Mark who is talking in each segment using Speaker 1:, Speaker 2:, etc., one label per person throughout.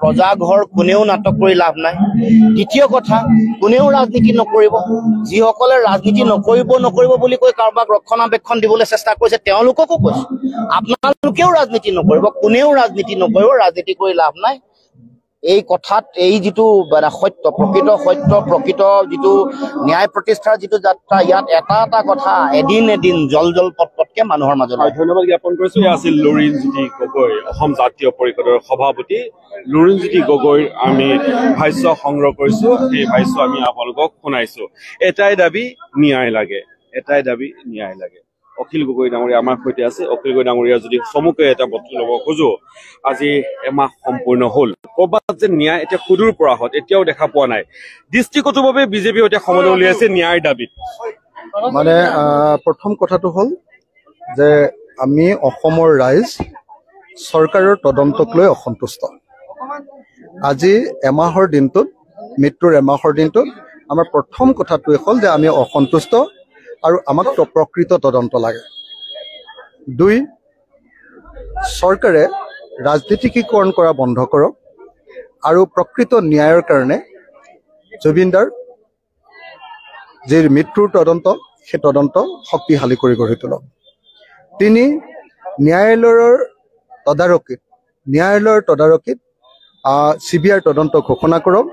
Speaker 1: প্ৰজাঘৰ কোনেও নাটক কৰি লাভ নাই। দ্বিতীয় কথা, কোনেও ৰাজনীতি নকৰিব। যিসকলে ৰাজনীতি নকৰিব বুলি কৈ কাৰোবাক ৰক্ষণাবেক্ষণ দিবলৈ চেষ্টা কৰিছে তেওঁলোককো কৈছে, আপোনালোকেও ৰাজনীতি নকৰিব, কোনেও ৰাজনীতি নকৰিব, ৰাজনীতি কৰি লাভ নাই। এই কথাত এই যিটো সত্য, প্ৰকৃত যিটো ন্যায় প্ৰতিষ্ঠাৰ যিটো যাত্ৰা, ইয়াত এটা কথা এদিন জল পটকে মানুহৰ মাজত।
Speaker 2: ধন্যবাদ জ্ঞাপন কৰিছো। এয়া আছিল লুৰিণজ্যোতি গগৈ, অসম জাতীয় পৰিষদৰ সভাপতি লুৰিণজ্যোতি গগৈৰ আমি ভাষ্য সংগ্ৰহ কৰিছো। সেই ভাষ্য আমি আপোনালোকক শুনাইছো। এটাই দাবী, ন্যায় লাগে, এটাই দাবী, ন্যায় লাগে। অখিল গগৈ ডাঙৰীয়া আমাৰ সৈতে আছে। অখিল গগৈ ডাঙৰীয়া যদি চমুকৈ এটা বস্তু ল'ব খোজো, আজি এমাহ সম্পূৰ্ণ হ'ল, ক'ৰবাত যে ন্যায় এতিয়া সুদূৰ পৰা হত এতিয়াও দেখা পোৱা নাই। দৃষ্টিগতভাৱে বিজেপিয়ে এতিয়া সময় উলিয়াইছে ন্যায়ৰ দাবীত।
Speaker 3: মানে প্ৰথম কথাটো হ'ল যে আমি অসমৰ ৰাইজ চৰকাৰৰ তদন্তক লৈ অসন্তুষ্ট। আজি এমাহৰ দিনটোত, মৃত্যুৰ এমাহৰ দিনটোত আমাৰ প্ৰথম কথাটোৱে হ'ল যে আমি অসন্তুষ্ট আৰু আমাক প্ৰকৃত তদন্ত লাগে। ২, চৰকাৰে ৰাজনীতিকীকৰণ কৰা বন্ধ কৰক আৰু প্ৰকৃত ন্যায়ৰ কাৰণে জুবিনদাৰ যি মৃত্যুৰ তদন্ত, সেই তদন্ত শক্তিশালী কৰি গঢ়ি তোলক। ৩, ন্যায়ালয়ৰ তদাৰকীত CBI তদন্ত ঘোষণা কৰক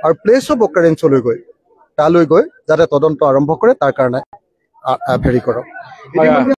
Speaker 3: আৰু প্লেচ অফ অকাৰেঞ্চলৈ তালৈ গৈ যাতে তদন্ত আৰম্ভ কৰে তাৰ কাৰণে হেৰি কৰক।